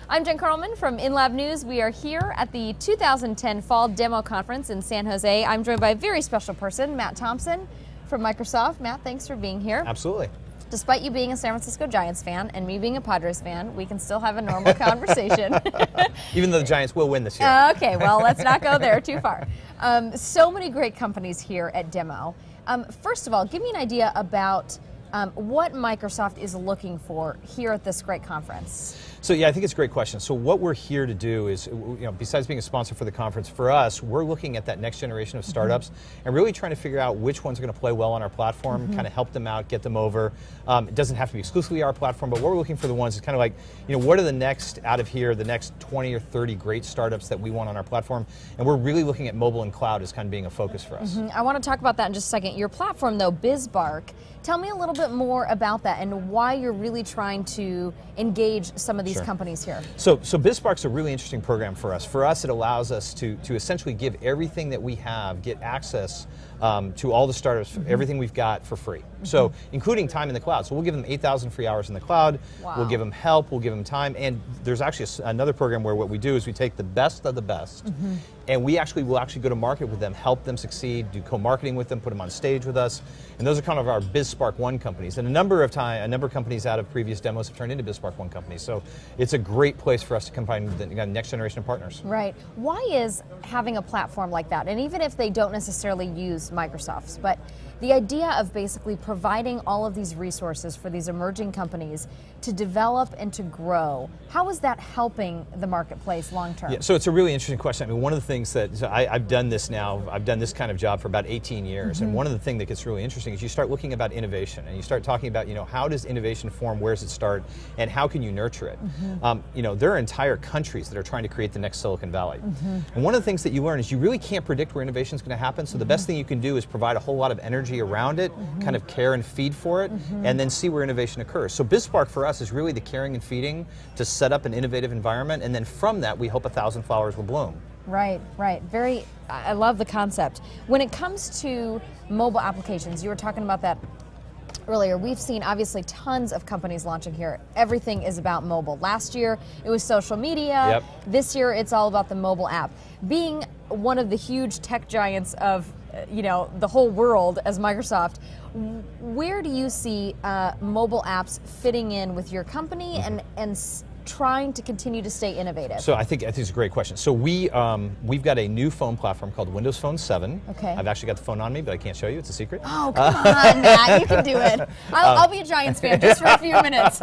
I'm Jen Carlman from InLab News. We are here at the 2010 Fall Demo Conference in San Jose. I'm joined by a very special person, Matt Thompson from Microsoft. Matt, thanks for being here. Absolutely. Despite you being a San Francisco Giants fan and me being a Padres fan, we can still have a normal conversation. Even though the Giants will win this year. Okay, well, let's not go there too far. So many great companies here at Demo. First of all, give me an idea about what Microsoft is looking for here at this great conference. So yeah, I think it's a great question. So what we're here to do is, besides being a sponsor for the conference, for us, we're looking at that next generation of startups and really trying to figure out which ones are going to play well on our platform, kind of help them out, get them over. It doesn't have to be exclusively our platform, but what we're looking for the ones is kind of like, what are the next out of here, the next 20 or 30 great startups that we want on our platform, and we're really looking at mobile and cloud as kind of being a focus for us. I want to talk about that in just a second. Your platform, though, BizBark, tell me a little bit more about that and why you're really trying to engage some of these companies here. So BizBark's a really interesting program for us. For us, it allows us to essentially give everything that we have, get access to all the startups, everything we've got for free. So including time in the cloud. So we'll give them 8,000 free hours in the cloud. Wow. We'll give them help, we'll give them time, and there's actually another program where what we do is we take the best of the best, and we will actually go to market with them, help them succeed, do co-marketing with them, put them on stage with us, and those are kind of our BizSpark One companies. And a number of companies out of previous demos have turned into BizSpark One companies. So it's a great place for us to combine the next generation of partners. Right. Why is having a platform like that, and even if they don't necessarily use Microsoft's, but the idea of basically providing all of these resources for these emerging companies to develop and to grow, how is that helping the marketplace long term? Yeah, so it's a really interesting question. I mean, one of the things that, I've done this now, I've done this kind of job for about 18 years, and one of the things that gets really interesting is you start looking about innovation, and you start talking about, how does innovation form, where does it start, and how can you nurture it? There are entire countries that are trying to create the next Silicon Valley. And one of the things that you learn is you really can't predict where innovation is going to happen, so the best thing you can do is provide a whole lot of energy around it, kind of care and feed for it, and then see where innovation occurs. So BizSpark for us is really the caring and feeding to set up an innovative environment, and then from that we hope 1,000 flowers will bloom. Right. I love the concept. When it comes to mobile applications, you were talking about that earlier. We've seen obviously tons of companies launching here. Everything is about mobile. Last year it was social media. This year it's all about the mobile app. Being one of the huge tech giants of the whole world as Microsoft, where do you see mobile apps fitting in with your company and trying to continue to stay innovative? So I think it's a great question. So we've got a new phone platform called Windows Phone 7. Okay. I've actually got the phone on me, but I can't show you. It's a secret. Oh, come on, Matt. You can do it. I'll be a Giants fan just for a few minutes.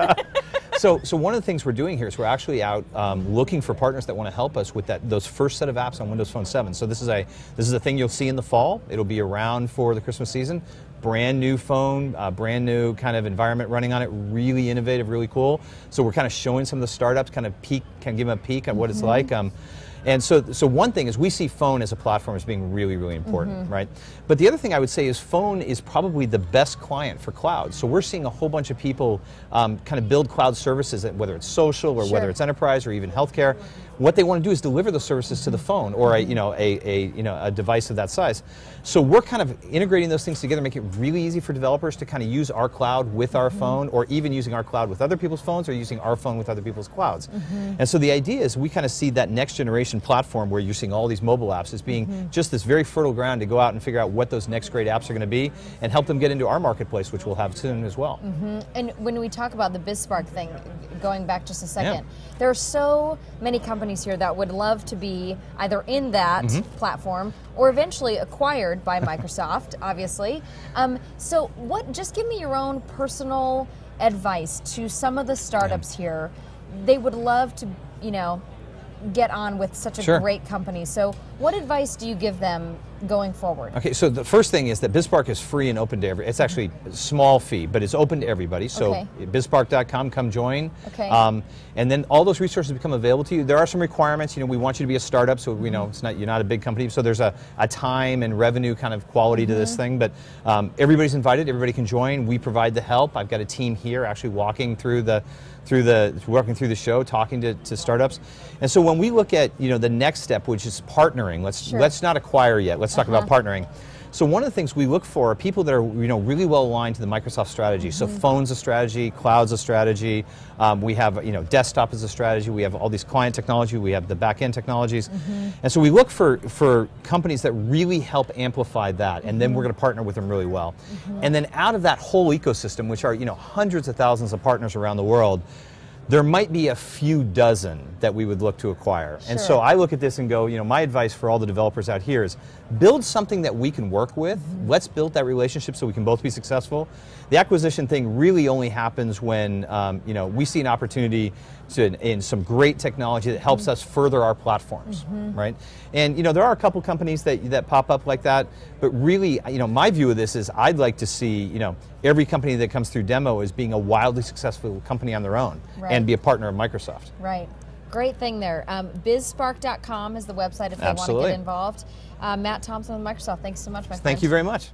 So one of the things we're doing here is we're actually out looking for partners that want to help us with those first set of apps on Windows Phone 7. So this is a thing you'll see in the fall. It'll be around for the Christmas season. Brand new phone, brand new kind of environment running on it, really innovative, really cool. So we're kind of showing some of the startups, kind of give them a peek at what it's like. And so one thing is we see phone as a platform as being really, really important, right? But the other thing I would say is phone is probably the best client for cloud. So we're seeing a whole bunch of people kind of build cloud services, whether it's social or whether it's enterprise or even healthcare. What they want to do is deliver those services to the phone or a device of that size. So we're kind of integrating those things together, make it really easy for developers to kind of use our cloud with our phone, or even using our cloud with other people's phones, or using our phone with other people's clouds. And so the idea is we kind of see that next generation platform where you're seeing all these mobile apps as being just this very fertile ground to go out and figure out what those next great apps are going to be and help them get into our marketplace, which we'll have soon as well. And when we talk about the BizSpark thing, going back just a second, there are so many companies here that would love to be either in that platform or eventually acquired by Microsoft, obviously. So just give me your own personal advice to some of the startups here. They would love to, get on with such a great company. So what advice do you give them going forward? Okay, so the first thing is that BizSpark is free and open to everybody. It's actually a small fee, but it's open to everybody. So bizspark.com, come join. And then all those resources become available to you. There are some requirements. We want you to be a startup, so we know you're not a big company. So there's a time and revenue kind of quality to this thing. But everybody's invited. Everybody can join. We provide the help. I've got a team here actually walking through the show, talking to startups. And so when we look at the next step, which is partnering, let's not acquire yet. Let's talk about partnering. So one of the things we look for are people that are really well aligned to the Microsoft strategy. So phone's a strategy, cloud's a strategy. We have desktop is a strategy. We have all these client technology. We have the back-end technologies, and so we look for companies that really help amplify that, and then we're going to partner with them really well. And then out of that whole ecosystem, which are hundreds of thousands of partners around the world, there might be a few dozen that we would look to acquire. And so I look at this and go, my advice for all the developers out here is build something that we can work with. Let's build that relationship so we can both be successful. The acquisition thing really only happens when we see an opportunity in some great technology that helps us further our platforms, right? And there are a couple companies that pop up like that, but really, my view of this is I'd like to see, every company that comes through demo as being a wildly successful company on their own and be a partner of Microsoft. Right. Great thing there. BizSpark.com is the website if they want to get involved. Matt Thompson with Microsoft, thanks so much, my friend. Thank you very much.